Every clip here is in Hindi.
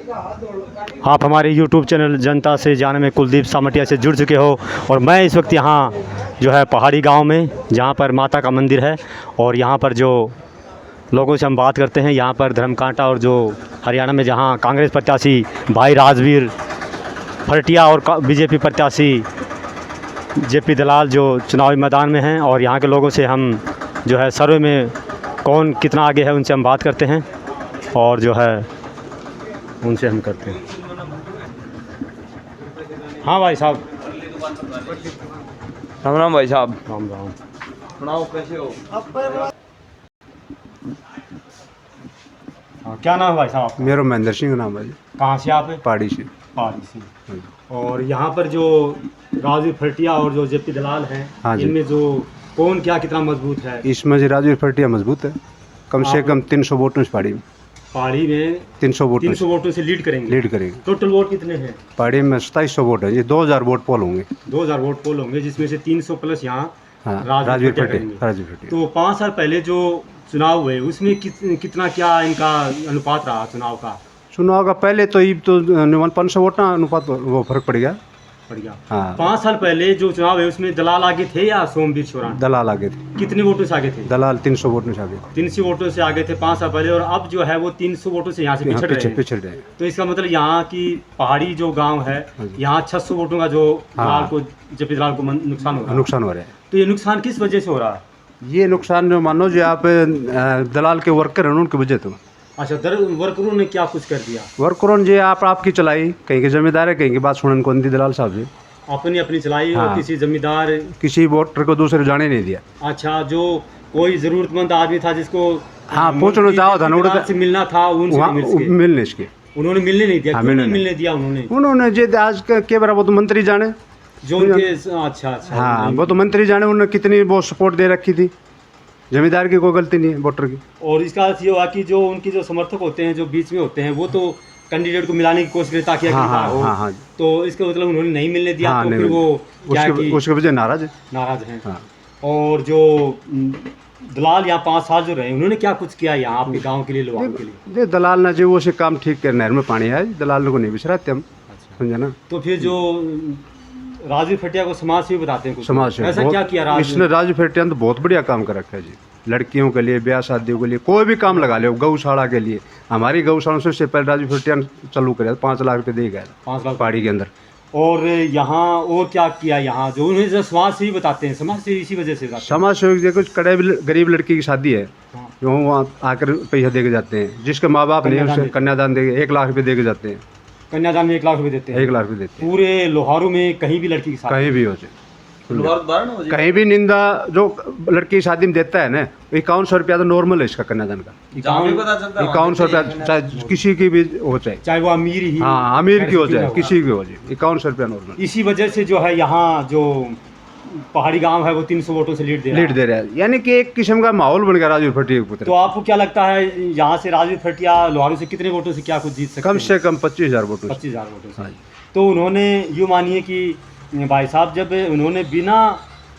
आप हमारे YouTube चैनल जनता से जाने में कुलदीप सामटिया से जुड़ चुके हो और मैं इस वक्त यहाँ जो है पहाड़ी गांव में, जहाँ पर माता का मंदिर है और यहाँ पर जो लोगों से हम बात करते हैं, यहाँ पर धर्मकांटा और जो हरियाणा में जहाँ कांग्रेस प्रत्याशी भाई राजवीर फरटिया और बीजेपी प्रत्याशी जेपी दलाल जो चुनावी मैदान में हैं, और यहाँ के लोगों से हम जो है सर्वे में कौन कितना आगे है उनसे हम बात करते हैं और जो है उनसे हम करते हैं। हाँ भाई साहब, राम राम भाई साहब। राम राम। सुनाओ कैसे हो? हाँ, क्या नाम है भाई साहब? मेरा महेंद्र सिंह नाम है जी। कहाँ से आप? पहाड़ी से। पहाड़ी से। और यहाँ पर जो राजवीर फरटिया और जो जेपी दलाल हैं, हाँ जी। इनमें जो कौन क्या कितना मजबूत है? इसमें जी राजवीर फरटिया मजबूत है, कम से कम 300 वोटों से पहाड़ी में। पहाड़ी में 300 वोटों से लीड करेंगे। लीड करेंगे। टोटल वोट कितने हैं? पहाड़ी में 2700 वोट है जी। 2000 वोट पोल होंगे। 2000 वोट पोल होंगे, जिसमें से 300 प्लस यहाँ हाँ, राजवीर राजवीर फरटिया। फरटिया। तो 5 साल पहले जो चुनाव हुए उसमें कितना क्या इनका अनुपात रहा चुनाव का? चुनाव का पहले तो ये तो 500 वोट ना अनुपात वो फर्क पड़ गया। पड़ गया। हाँ। 5 साल पहले जो चुनाव है उसमें दलाल आगे थे या सोमवीर चौरान? दलाल आगे थे। कितने वोटों से आगे थे? दलाल 300 वोट से आगे। 300 वोटों से आगे थे 5 साल पहले, और अब जो है वो 300 वोटों से यहाँ से पिछड़ रहे हैं। पिछड़ रहे हैं। तो इसका मतलब यहाँ की पहाड़ी जो गांव है, यहाँ 600 वोटों का जो दलाल को जेपी दलाल को नुकसान हो रहा है। नुकसान हो रहा है। तो ये नुकसान किस वजह से हो रहा है? ये नुकसान जो मानो जो आप दलाल के वर्कर हैं उनकी वजह तो। अच्छा, वर्करों ने क्या कुछ कर दिया? वर्करों ने आप आपकी चलाई, कहीं के जिम्मेदार है, कहीं की बात सुनने को नहीं दलाल साहब जी। अपनी अपनी चलाई। हाँ। और किसी जमींदार किसी वोटर को दूसरे जाने नहीं दिया। अच्छा, जो कोई जरूरतमंद आदमी था जिसको हाँ पूछना चाहो था से मिलना था उनसे मिलने इसके उन्होंने मिलने नहीं दिया। हाँ, क्यों नहीं मिलने दिया उन्होंने जे आज के बराबर तो मंत्री जाने जो उनके। अच्छा अच्छा। हाँ वो तो मंत्री जाने, उन्होंने कितनी वो सपोर्ट दे रखी थी। जमींदार की कोई गलती नहीं है वोटर की। और इसका अर्थ ये हुआ कि जो उनके जो समर्थक होते हैं जो बीच में होते हैं वो तो कैंडिडेट को मिलाने की कोशिश करता कि हो। हाँ। तो इसका मतलब उन्होंने नहीं मिलने दिया। हाँ, तो नहीं फिर वो उसके वजह नाराज है। नाराज हैं। हाँ। और जो दलाल यहाँ 5 साल जो रहे उन्होंने क्या कुछ किया यहाँ आपके गाँव के लिए, लोगों के लिए? दे दलाल ना जो वो से काम ठीक कर, नहर में पानी है, दलाल को नहीं बिसराते हम। समझे ना। तो फिर जो राजवीर फरटिया को समाज सेवी बताते हैं कुछ, समाज सेवी ऐसा क्या किया इसने? राजवीर फरटिया ने तो बहुत बढ़िया काम कर रखा है जी। लड़कियों के लिए, ब्याह शादियों के लिए, कोई भी काम लगा ले। गौशाला के लिए, हमारी गौशाला से पहले राजवीर फरटिया ने चालू कराया, 5 लाख रुपये दे गए 5 लाख पहाड़ी के अंदर। और यहाँ और क्या किया यहाँ जो उन्हें जो समाज सेवी बताते हैं? समाज सेवी इसी वजह से समाज सेवक देखो, कड़े गरीब लड़की की शादी है, हाँ। जो वहाँ आकर पैसा दे के जाते हैं। जिसके माँ बाप नहीं उसे कन्यादान दे 1 लाख रुपये दे के जाते हैं। कन्यादान में 1 लाख रुपए देते हैं? 1 लाख रुपये देते हैं। पूरे लोहारू में कहीं भी लड़की की शादी, कहीं भी हो जाए, कहीं भी निंदा जो लड़की शादी में देता है ना, 5100 रुपया तो नॉर्मल है इसका कन्यादान का। 5100 रुपया, चाहे किसी की भी हो, चाहे वो अमीर ही, हाँ अमीर की हो जाए, किसी की हो जाए, 5100 रुपया नॉर्मल। इसी वजह से जो है यहाँ जो पहाड़ी गांव है वो 300 वोटों से लीड दे रहा है। यानी कि एक किस्म का माहौल बन गया राजवीर फरटिया के पुत्र। तो आपको क्या लगता है यहाँ से राजवीर फरटिया लोहारू से कितने वोटों से क्या कुछ जीत सकते हैं? कम से कम 25,000 वोटों। 25,000 वोटों से। तो उन्होंने यूँ मानिए कि भाई साहब जब उन्होंने बिना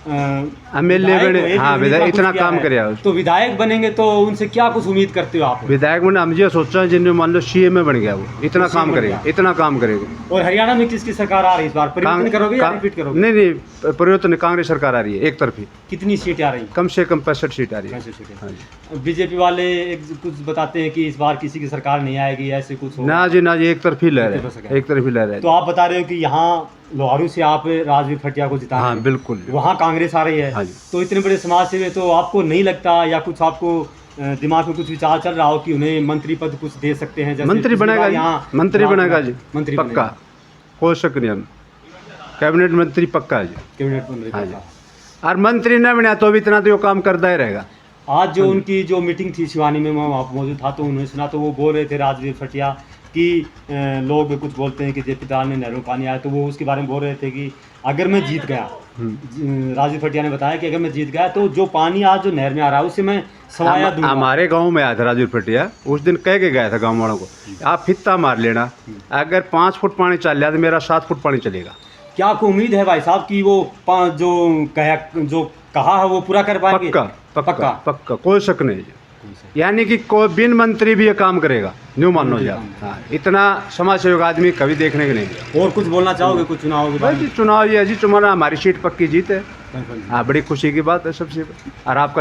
एमएलए बने, हाँ विधायक इतना काम करे, तो विधायक बनेंगे तो उनसे क्या कुछ उम्मीद करते हो आप? विधायक बने हम ये सोचा है, जिन्हें मान लो सीएम में बन गया, वो इतना काम करेगा, इतना काम करेगा। और हरियाणा में किसकी सरकार आ रही है इस बार? परिवर्तन करोगे या रिपीट करोगे? नहीं, परिवर्तन कांग्रेस सरकार आ रही है एक तरफी। कितनी सीटें आ रही हैं? कम से कम 65 सीट आ रही है। 65 सीटें। बीजेपी वाले कुछ बताते हैं कि इस बार किसी की सरकार नहीं आएगी, ऐसे कुछ ना जी ना जी, एक तरफी लहर है, एक तरफी लहर है। तो आप बता रहे हो कि यहाँ लोहारू से आप राजवीर फरटिया को जिता? हाँ बिल्कुल। वहाँ कांग्रेस आ रही है। हाँ, तो इतने बड़े समाज सेवी, तो आपको नहीं लगता या कुछ आपको दिमाग में कुछ विचार चल रहा हो कि उन्हें मंत्री पद कुछ दे सकते हैं? मंत्री बनेगा जी, मंत्री बनेगा जी, मंत्री पक्का, कोई शक नहीं। हम कैबिनेट मंत्री पक्का है जी, कैबिनेट मंत्री। हाँ जी। और मंत्री न बना तो भी इतना तो काम करता ही रहेगा। आज जो उनकी जो मीटिंग थी शिवानी में, मैं वहाँ मौजूद था, तो उन्होंने सुना तो वो बोल रहे थे राजवीर फरटिया कि लोग कुछ बोलते हैं कि जेपी दलाल ने नहरों पानी आया, तो वो उसके बारे में बोल रहे थे कि अगर मैं जीत गया, राजवीर फरटिया ने बताया कि अगर मैं जीत गया तो जो पानी आज जो नहर में आ रहा है उससे मैं सवाया दूंगा। हमारे गांव में आया था राजवीर फरटिया, उस दिन कह के गया था गांव वालों को, आप फित्ता मार लेना, अगर 5 फुट पानी चल जाए तो मेरा 7 फुट पानी चलेगा। क्या आपको उम्मीद है भाई साहब कि वो जो कहा है वो पूरा कर पाएंगे? पक्का पक्का पक्का, कोई शक नहीं। यानी कि कोई बिन मंत्री भी ये काम करेगा, न्यू मान लो आप। हाँ, इतना समाज सेवक आदमी कभी देखने के नहीं मिला। और कुछ बोलना चाहोगे कुछ चुनाव के भाई बारे जी चुनाव ये है जी, चुनाव हमारी सीट पक्की जीत है। में? हाँ, बड़ी खुशी की बात है सबसे। और आपका